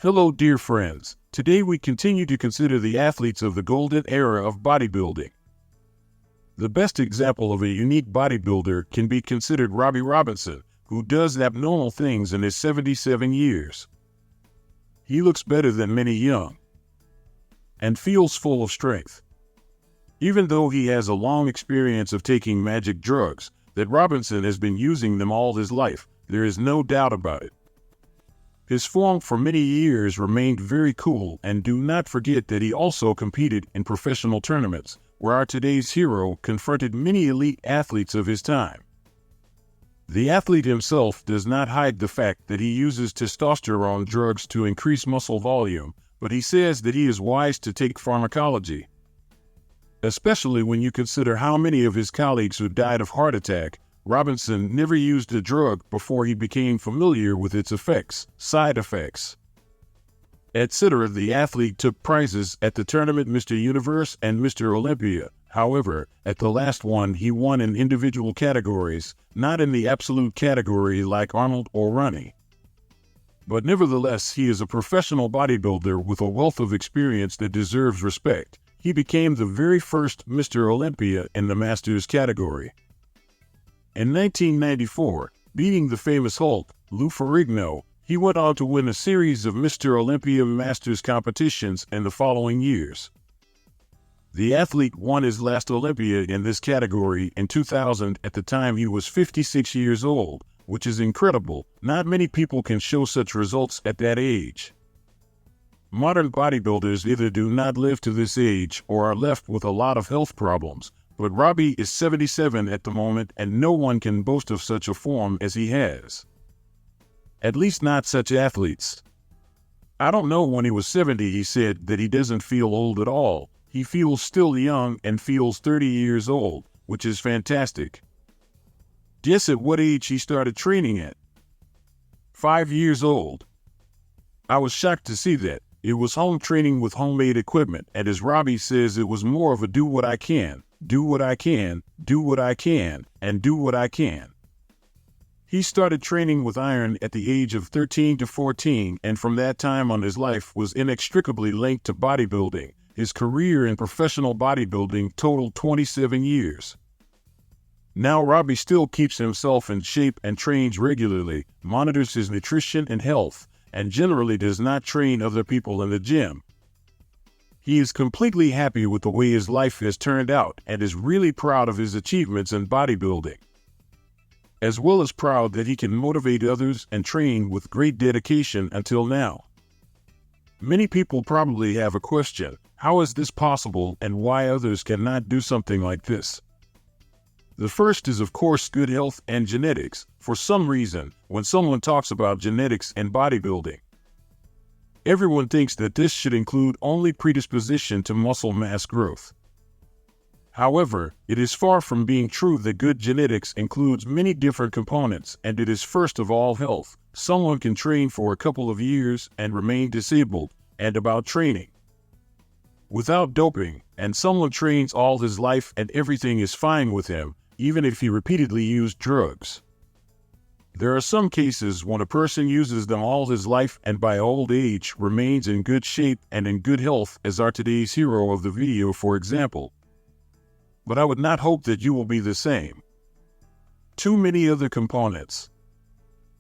Hello, dear friends. Today we continue to consider the athletes of the golden era of bodybuilding. The best example of a unique bodybuilder can be considered Robby Robinson, who does abnormal things in his 77 years. He looks better than many young and feels full of strength. Even though he has a long experience of taking magic drugs, that Robinson has been using them all his life, there is no doubt about it. His form for many years remained very cool, and do not forget that he also competed in professional tournaments, where our today's hero confronted many elite athletes of his time. The athlete himself does not hide the fact that he uses testosterone drugs to increase muscle volume, but he says that he is wise to take pharmacology. Especially when you consider how many of his colleagues who died of heart attack, Robinson never used the drug before he became familiar with its effects, side effects, etc. The athlete took prizes at the tournament Mr. Universe and Mr. Olympia. However, at the last one he won in individual categories, not in the absolute category like Arnold or Ronnie. But nevertheless, he is a professional bodybuilder with a wealth of experience that deserves respect. He became the very first Mr. Olympia in the Masters category. In 1994, beating the famous Hulk, Lou Ferrigno, he went on to win a series of Mr. Olympia Masters competitions in the following years. The athlete won his last Olympia in this category in 2000 at the time he was 56 years old, which is incredible. Not many people can show such results at that age. Modern bodybuilders either do not live to this age or are left with a lot of health problems, but Robby is 77 at the moment and no one can boast of such a form as he has. At least not such athletes. I don't know, when he was 70 he said that he doesn't feel old at all. He feels still young and feels 30 years old, which is fantastic. Guess at what age he started training at? 5 years old. I was shocked to see that. It was home training with homemade equipment, and as Robby says, it was more of a do what I can, do what I can, do what I can, and do what I can. He started training with iron at the age of 13 to 14, and from that time on his life was inextricably linked to bodybuilding. His career in professional bodybuilding totaled 27 years. Now Robby still keeps himself in shape and trains regularly, monitors his nutrition and health, and generally does not train other people in the gym. He is completely happy with the way his life has turned out and is really proud of his achievements in bodybuilding, as well as proud that he can motivate others and train with great dedication until now. Many people probably have a question: how is this possible and why others cannot do something like this? The first is, of course, good health and genetics. For some reason, when someone talks about genetics and bodybuilding, everyone thinks that this should include only predisposition to muscle mass growth. However, it is far from being true that good genetics includes many different components, and it is first of all health. Someone can train for a couple of years and remain disabled, and about training without doping, and someone trains all his life and everything is fine with him, even if he repeatedly used drugs. There are some cases when a person uses them all his life and by old age remains in good shape and in good health, as our today's hero of the video, for example. But I would not hope that you will be the same. Too many other components.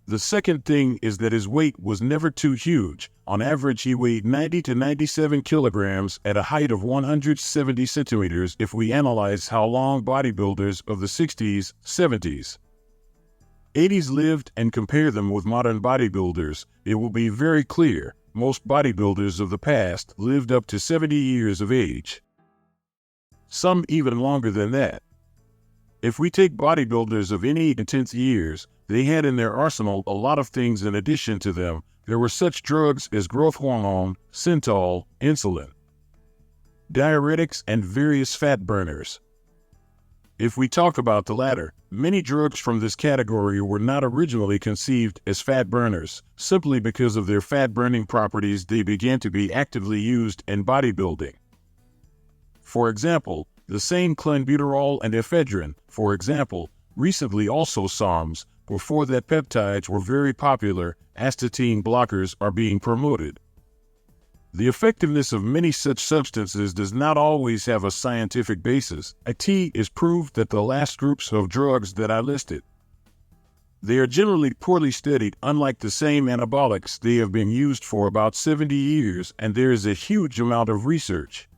The second thing is that his weight was never too huge. On average, he weighed 90 to 97 kilograms at a height of 170 centimeters if we analyze how long bodybuilders of the 60s, 70s, 80s lived and compare them with modern bodybuilders. It will be very clear most bodybuilders of the past lived up to 70 years of age. Some even longer than that. If we take bodybuilders of any intense years, they had in their arsenal a lot of things in addition to them. There were such drugs as growth hormone, synthol, insulin, diuretics, and various fat burners. If we talk about the latter, many drugs from this category were not originally conceived as fat burners. Simply because of their fat-burning properties, they began to be actively used in bodybuilding. For example, the same clenbuterol and ephedrine, for example, recently also SARMs, before that peptides were very popular, astatine blockers are being promoted. The effectiveness of many such substances does not always have a scientific basis. It is proved that the last groups of drugs that I listed. They are generally poorly studied, unlike the same anabolics. They have been used for about 70 years, and there is a huge amount of research.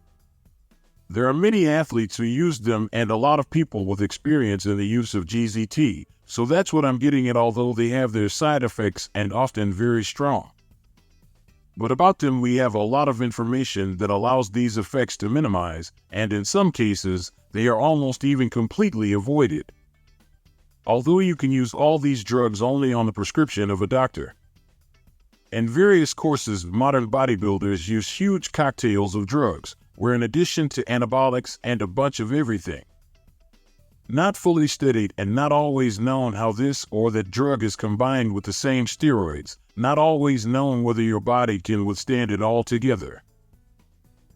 There are many athletes who use them and a lot of people with experience in the use of GZT, so that's what I'm getting at, although they have their side effects and often very strong. But about them we have a lot of information that allows these effects to minimize, and in some cases, they are almost even completely avoided. Although you can use all these drugs only on the prescription of a doctor. In various courses, modern bodybuilders use huge cocktails of drugs, where in addition to anabolics and a bunch of everything. Not fully studied and not always known how this or that drug is combined with the same steroids, not always known whether your body can withstand it all together.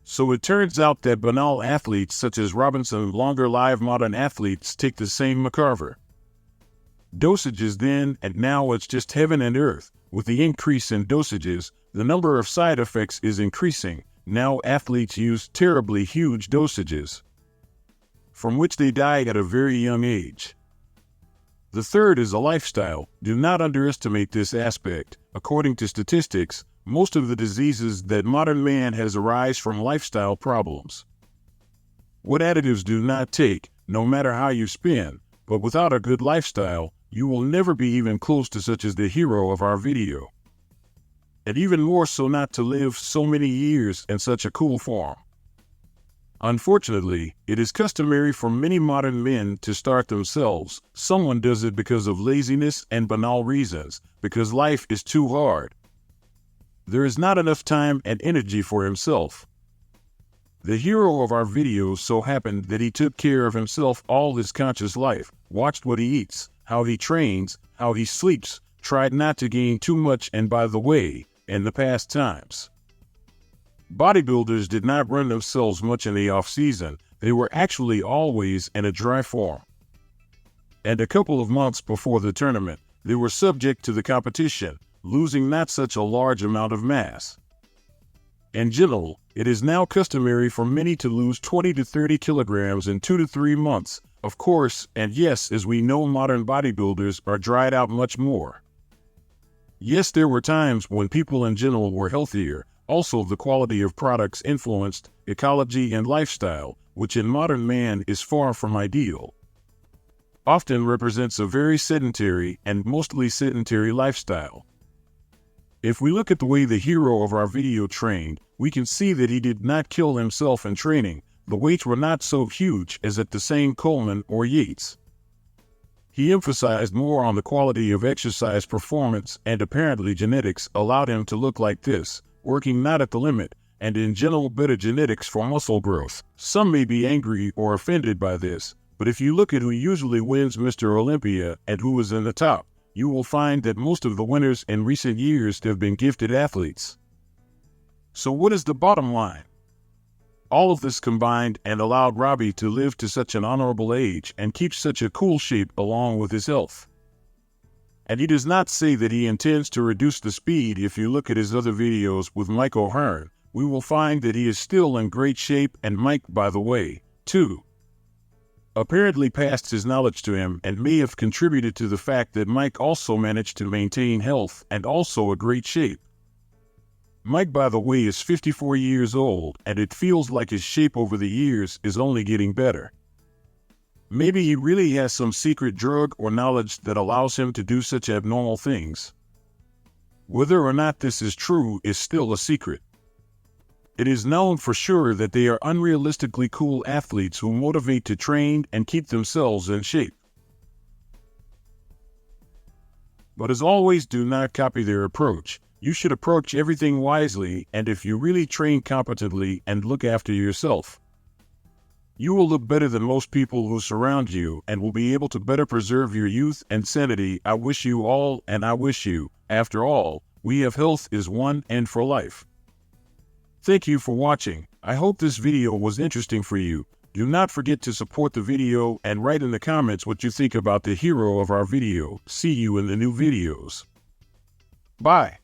So it turns out that banal athletes such as Robinson longer live modern athletes take the same McCarver dosages then, and now it's just heaven and earth. With the increase in dosages, the number of side effects is increasing. Now athletes use terribly huge dosages, from which they die at a very young age. The third is a lifestyle. Do not underestimate this aspect. According to statistics, most of the diseases that modern man has arise from lifestyle problems. What additives do not take, no matter how you spin, but without a good lifestyle, you will never be even close to such as the hero of our video. And even more so not to live so many years in such a cool form. Unfortunately, it is customary for many modern men to start themselves. Someone does it because of laziness and banal reasons, because life is too hard. There is not enough time and energy for himself. The hero of our video so happened that he took care of himself all his conscious life, watched what he eats, how he trains, how he sleeps, tried not to gain too much, and by the way, in the past times, bodybuilders did not run themselves much in the off-season. They were actually always in a dry form. And a couple of months before the tournament, they were subject to the competition, losing not such a large amount of mass. In general, it is now customary for many to lose 20 to 30 kilograms in 2 to 3 months, of course, and yes, as we know, modern bodybuilders are dried out much more. Yes, there were times when people in general were healthier. Also, the quality of products influenced ecology and lifestyle, which in modern man is far from ideal. Often represents a very sedentary and mostly sedentary lifestyle. If we look at the way the hero of our video trained, we can see that he did not kill himself in training. The weights were not so huge as at the same Coleman or Yates. He emphasized more on the quality of exercise performance, and apparently genetics allowed him to look like this, working not at the limit, and in general better genetics for muscle growth. Some may be angry or offended by this, but if you look at who usually wins Mr. Olympia and who is in the top, you will find that most of the winners in recent years have been gifted athletes. So what is the bottom line? All of this combined and allowed Robby to live to such an honorable age and keep such a cool shape along with his health. And he does not say that he intends to reduce the speed. If you look at his other videos with Mike O'Hearn, we will find that he is still in great shape, and Mike, by the way, too, apparently passed his knowledge to him and may have contributed to the fact that Mike also managed to maintain health and also a great shape. Mike, by the way, is 54 years old, and it feels like his shape over the years is only getting better. Maybe he really has some secret drug or knowledge that allows him to do such abnormal things. Whether or not this is true is still a secret. It is known for sure that they are unrealistically cool athletes who motivate to train and keep themselves in shape. But as always, do not copy their approach. You should approach everything wisely, and if you really train competently and look after yourself, you will look better than most people who surround you and will be able to better preserve your youth and sanity. I wish you all, and I wish you, after all, we have health is one and for life. Thank you for watching. I hope this video was interesting for you. Do not forget to support the video and write in the comments what you think about the hero of our video. See you in the new videos. Bye.